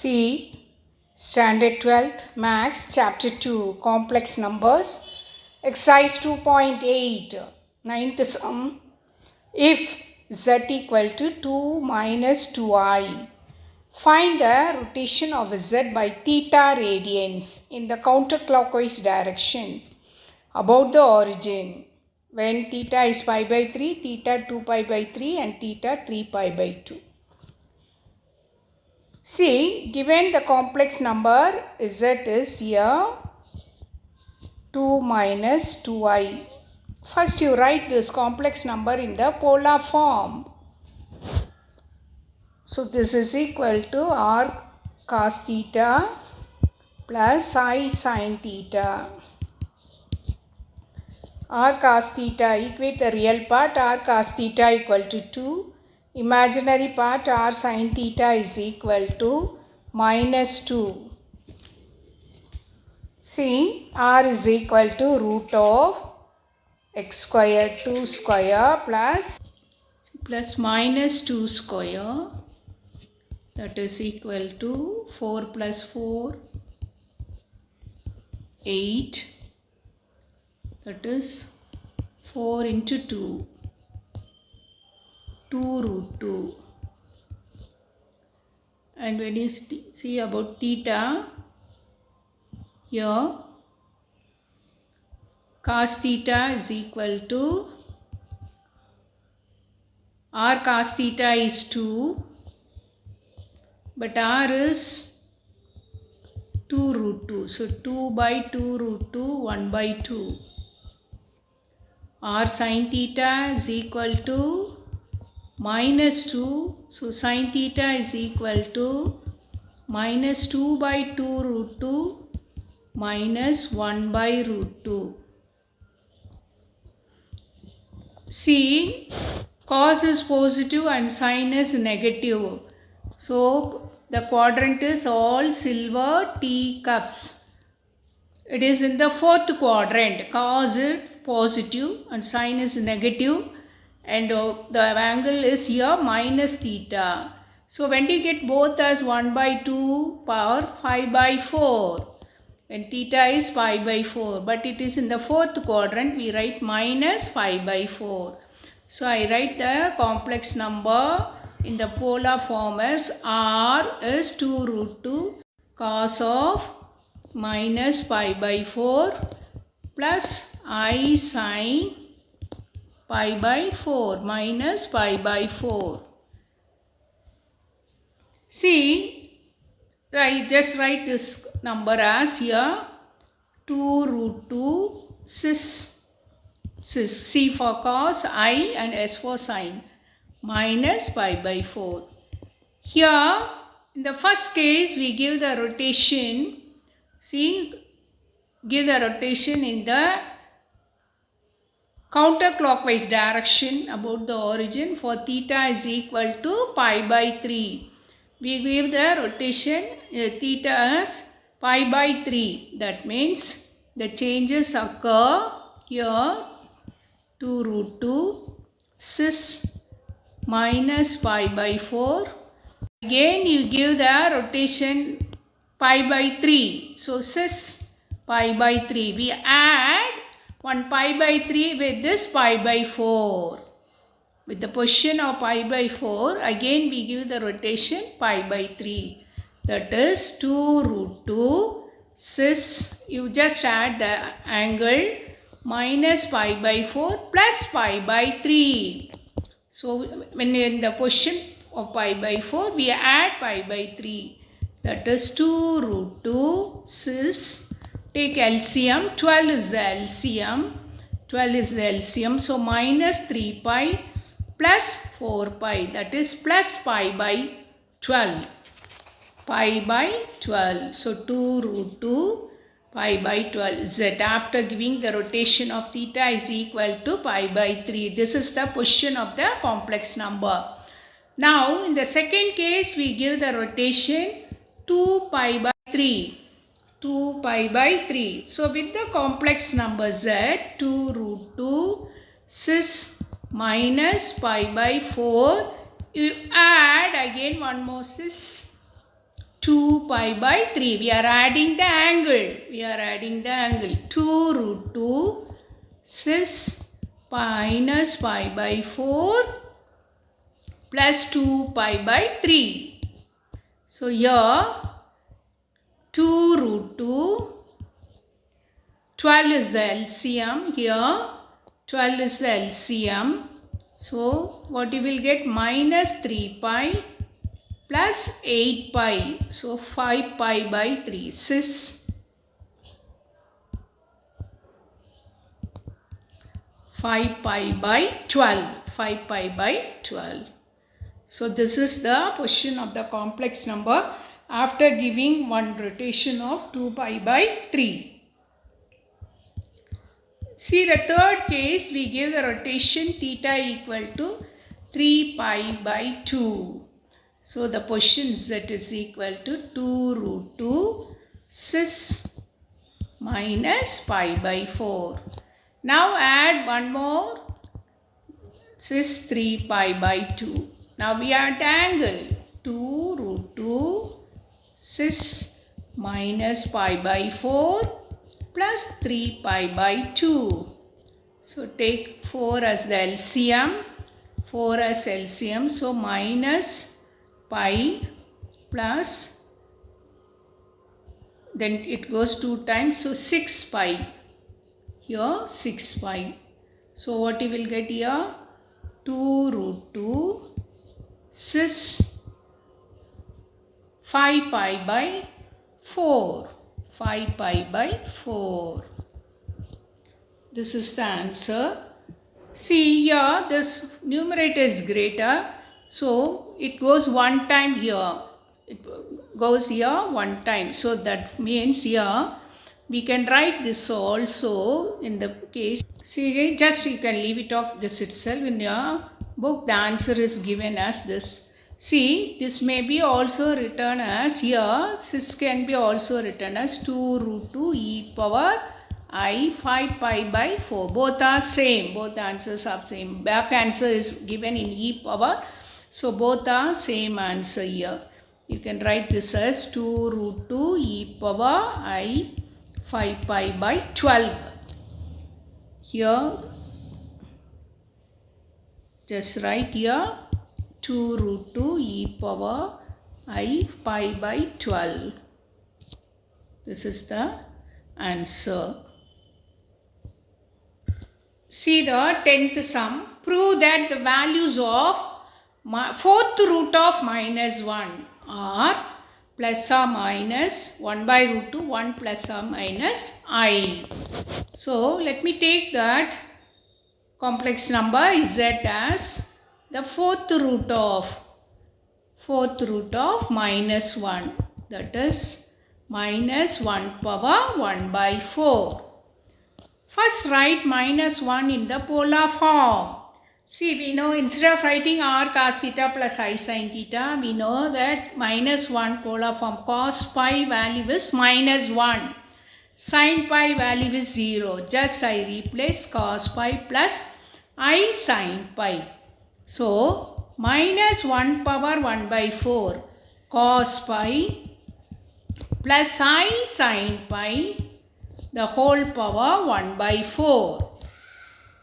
See, Standard 12th Maths Chapter 2 Complex Numbers Exercise 2.8 Ninth sum. If z equal to 2 minus 2i, find the rotation of z by theta radians in the counterclockwise direction about the origin when theta is pi by 3, theta 2 pi by 3 and theta 3 pi by 2. See, given the complex number z is here 2 minus 2i. First you write this complex number in the polar form. So this is equal to r cos theta plus I sin theta. R cos theta, equate the real part, r cos theta equal to 2. Imaginary part r sin theta is equal to minus 2. See, r is equal to root of x square 2 square plus minus 2 square, that is equal to 4 plus 4, 8, that is 4 into 2. 2 root 2. And when you see about theta, here cos theta is equal to r cos theta is 2, but r is 2 root 2. So 2 by 2 root 2, 1 by 2. R sin theta is equal to minus 2, so sin theta is equal to minus 2 by 2 root 2 minus 1 by root 2. See, cos is positive and sin is negative. So the quadrant is all silver teacups. It is in the fourth quadrant. Cos is positive and sin is negative. And the angle is here minus theta. So when you get both as 1 by 2 power 5 by 4. When theta is pi by 4. But it is in the fourth quadrant, we write minus 5 by 4. So I write the complex number in the polar form as r is 2 root 2 cos of minus pi by 4 plus I sin pi by 4 minus pi by 4. See, I just write this number as here 2 root 2 cis C for cos, I and S for sin minus pi by 4. Here in the first case we give the rotation. See, give the rotation in the counterclockwise direction about the origin for theta is equal to pi by 3. We give the rotation theta as pi by 3. That means the changes occur here 2 root 2 cis minus pi by 4. Again you give the rotation pi by 3. So cis pi by 3. We add 1 pi by 3 with this pi by 4. With the position of pi by 4, again we give the rotation pi by 3. That is 2 root 2 cis. You just add the angle minus pi by 4 plus pi by 3. So when in the position of pi by 4, we add pi by 3. That is 2 root 2 cis. Take LCM, 12 is the LCM. 12 is the LCM. So minus 3 pi plus 4 pi. That is plus pi by 12. Pi by 12. So 2 root 2 pi by 12 z. After giving the rotation of theta is equal to pi by 3. This is the position of the complex number. Now in the second case we give the rotation 2 pi by 3. 2 pi by 3. So with the complex number z, 2 root 2 cis minus pi by 4, you add again one more cis 2 pi by 3. We are adding the angle. 2 root 2 cis minus pi by 4 plus 2 pi by 3. So here 2 root 2, 12 is the LCM here, 12 is the LCM. So what you will get, minus 3 pi plus 8 pi. So 5 pi by 3. Cis 5 pi by 12. 5 pi by 12. So this is the position of the complex number after giving one rotation of 2 pi by 3. See the third case, we give the rotation theta equal to 3 pi by 2. So the position z is equal to 2 root 2 cis minus pi by 4. Now add one more, cis 3 pi by 2. Now we add the angle, 2 root 2 cis minus pi by 4 plus 3 pi by 2. So take 4 as the LCM, 4 as LCM. So minus pi plus, then it goes 2 times. So 6 pi. Here 6 pi. So what you will get here? 2 root 2 cis 5 pi by 4. 5 pi by 4. This is the answer. See here, this numerator is greater. So it goes one time here. It goes here one time. So that means here we can write this also in the case. See, just you can leave it off this itself. In your book, the answer is given as this. See, this may be also written as here. This can be also written as 2 root 2 e power I 5 pi by 4. Both are same. Both answers are same. Back answer is given in e power. So both are same answer here. You can write this as 2 root 2 e power I 5 pi by 12. Here, just write here 2 root 2 e power I pi by 12. This is the answer. See the 10th sum. Prove that the values of fourth root of minus 1 are plus or minus 1 by root 2, 1 plus or minus I. So let me take that complex number z as the fourth root of minus 1, that is minus 1 power 1 by 4. First write minus 1 in the polar form. See, we know instead of writing r cos theta plus I sin theta, we know that minus 1 polar form, cos pi value is minus 1. Sin pi value is 0. Just I replace cos pi plus I sin pi. So, minus 1 power 1 by 4 cos pi plus I sin pi the whole power 1 by 4.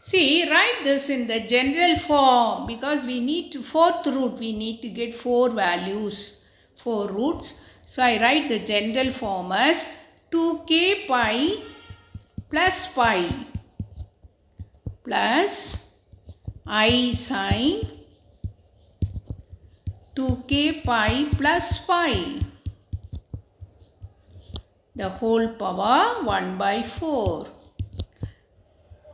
See, write this in the general form because we need to, fourth root, we need to get 4 values, 4 roots. So, I write the general form as 2k pi plus pi plus I sin 2k pi plus pi the whole power 1 by 4.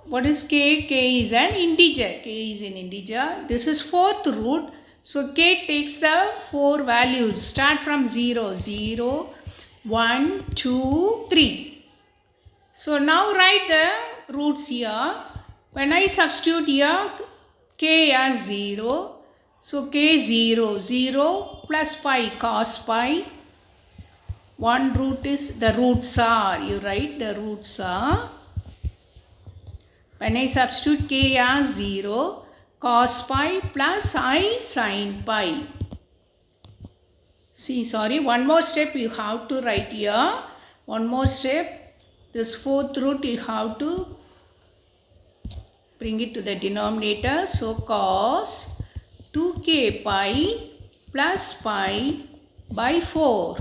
What is k? K is an integer. K is an integer. This is fourth root. So k takes the 4 values. Start from 0. 0, 1, 2, 3. So now write the roots here. When I substitute here k as 0. So k 0. 0 plus pi cos pi. One root is, the roots are, you write the roots are. When I substitute k as 0, cos pi plus I sin pi. one more step you have to write here. One more step. This fourth root you have to bring it to the denominator. So cos 2k pi plus pi by 4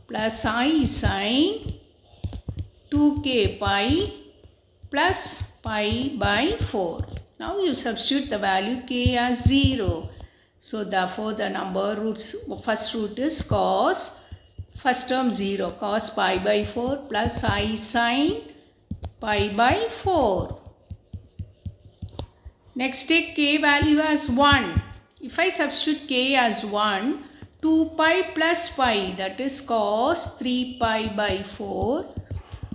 plus I sin 2k pi plus pi by 4. Now you substitute the value k as 0. So therefore the number roots, first root is cos, first term 0, cos pi by 4 plus I sin pi by 4. Next take k value as 1. If I substitute k as 1, 2 pi plus pi, that is cos 3 pi by 4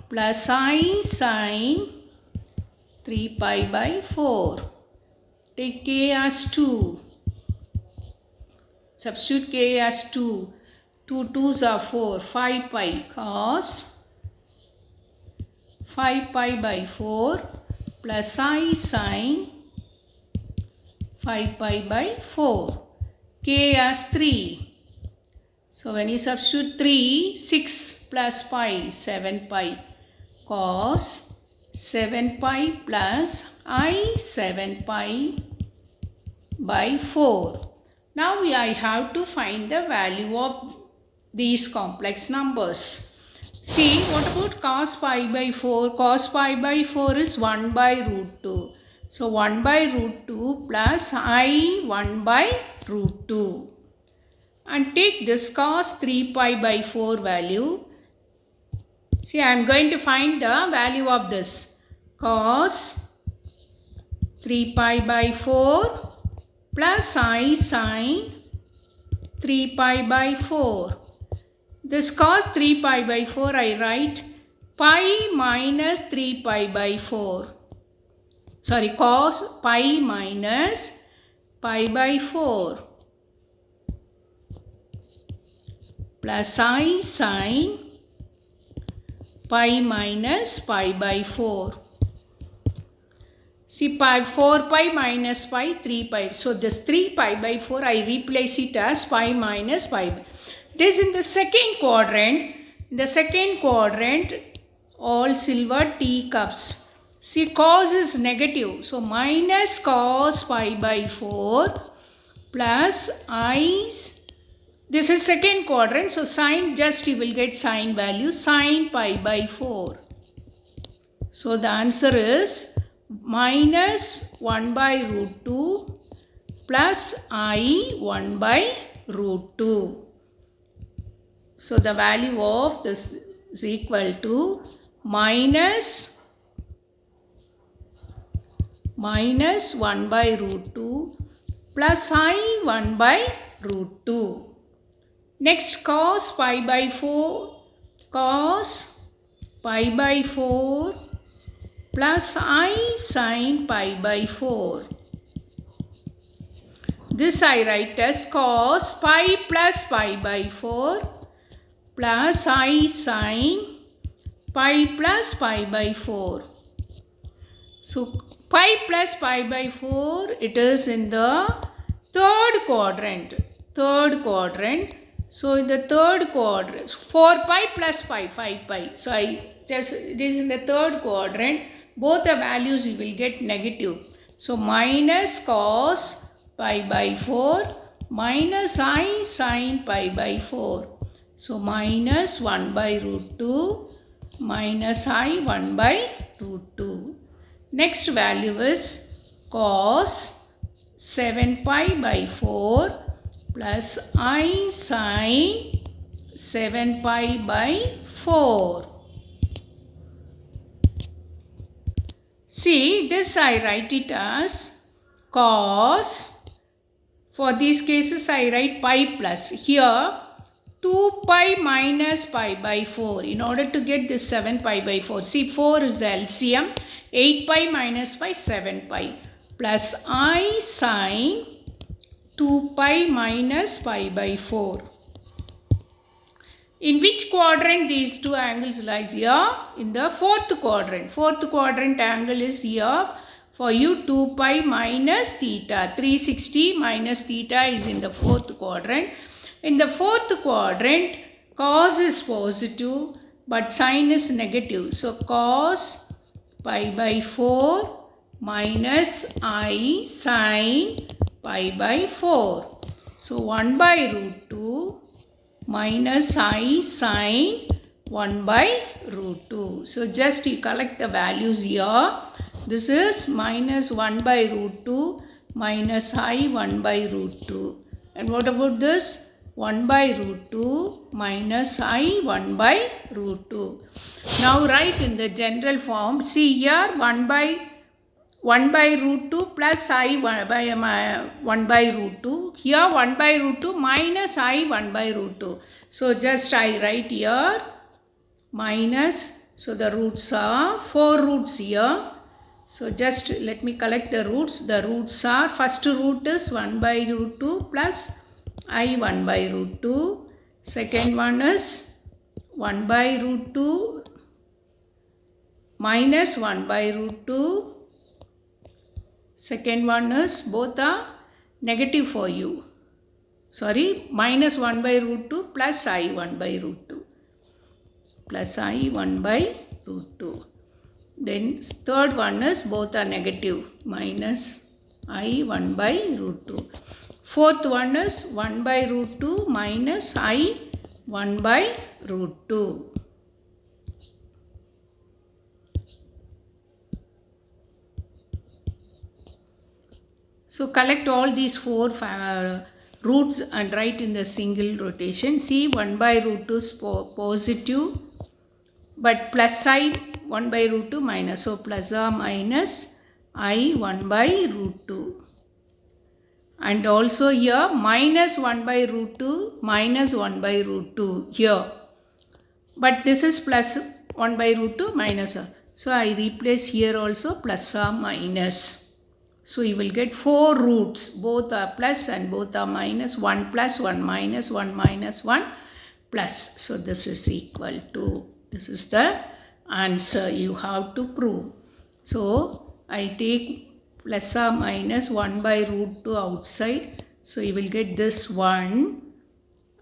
plus I sin 3 pi by 4. Take k as 2. Substitute k as 2. 2 2s are 4. 5 pi cos 5 pi by 4 plus I sin 5 pi by 4. K as 3. So when you substitute 3, 6 plus pi, 7 pi cos 7 pi plus I 7 pi by 4. Now I have to find the value of these complex numbers. See, what about cos pi by 4? Cos pi by 4 is 1 by root 2. So 1 by root 2 plus I 1 by root 2. And take this cos 3 pi by 4 value. See, I am going to find the value of this. Cos 3 pi by 4 plus I sin 3 pi by 4. This cos 3 pi by 4 I write pi minus 3 pi by 4. Sorry, cos pi minus pi by 4 plus I sin pi minus pi by 4. See, 4 pi minus pi, 3 pi. So this 3 pi by 4 I replace it as pi minus pi. It is in the second quadrant. In the second quadrant, all silver teacups. See, cos is negative. So minus cos pi by 4 plus i's. This is second quadrant. So sin, just you will get sin value, sin pi by 4. So the answer is minus 1 by root 2 plus I 1 by root 2. So the value of this is equal to minus 1 by root 2 plus I 1 by root 2. Next, cos pi by 4 plus I sin pi by 4. This I write as cos pi plus pi by 4 plus I sin pi plus pi by 4. So pi plus pi by 4, it is in the third quadrant. So in the third quadrant, 4 pi plus pi, 5 pi. So it is in the third quadrant. Both the values you will get negative. So minus cos pi by 4 minus I sin pi by 4. So minus 1 by root 2 minus I 1 by root 2. Next value is cos 7 pi by 4 plus I sin 7 pi by 4. See, this I write it as cos. For these cases I write pi plus. Here 2 pi minus pi by 4. In order to get this 7 pi by 4. See, 4 is the LCM. 8 pi minus pi, 7 pi. Plus I sin 2 pi minus pi by 4. In which quadrant these two angles lies? Here in the fourth quadrant. Fourth quadrant angle is here. For you 2 pi minus theta. 360 minus theta is in the fourth quadrant. In the fourth quadrant, cos is positive but sin is negative. So cos pi by 4 minus I sin pi by 4. So 1 by root 2 minus I sin 1 by root 2. So just you collect the values here. This is minus 1 by root 2 minus I 1 by root 2. And what about this? 1 by root 2 minus I 1 by root 2. Now write in the general form. See here 1 by root 2 plus I 1 by root 2. Here 1 by root 2 minus I 1 by root 2. So just I write here minus. So the roots are 4 roots here. So just let me collect the roots. The roots are, first root is 1 by root 2 plus I 1 by root 2. Second one is 1 by root 2 minus 1 by root 2. Second one is, both are negative for you. Sorry, minus 1 by root 2 plus I 1 by root 2. Plus I 1 by root 2. Then third one is, both are negative, minus I 1 by root 2. Fourth one is 1 by root 2 minus I 1 by root 2. So collect all these 4 roots and write in the single rotation. See, 1 by root 2 is positive, but plus I 1 by root 2 minus. So plus or minus I 1 by root 2. And also here minus 1 by root 2 minus 1 by root 2 here. But this is plus 1 by root 2 minus. So I replace here also plus or minus. So you will get 4 roots. Both are plus and both are minus. 1 plus, 1 minus, 1 minus, 1 plus. So this is equal to, this is the answer you have to prove. So I take plus or minus 1 by root 2 outside. So you will get this 1.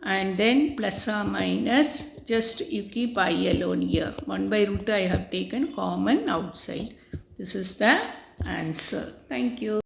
And then plus or minus, just you keep I alone here. 1 by root 2 I have taken common outside. This is the answer. Thank you.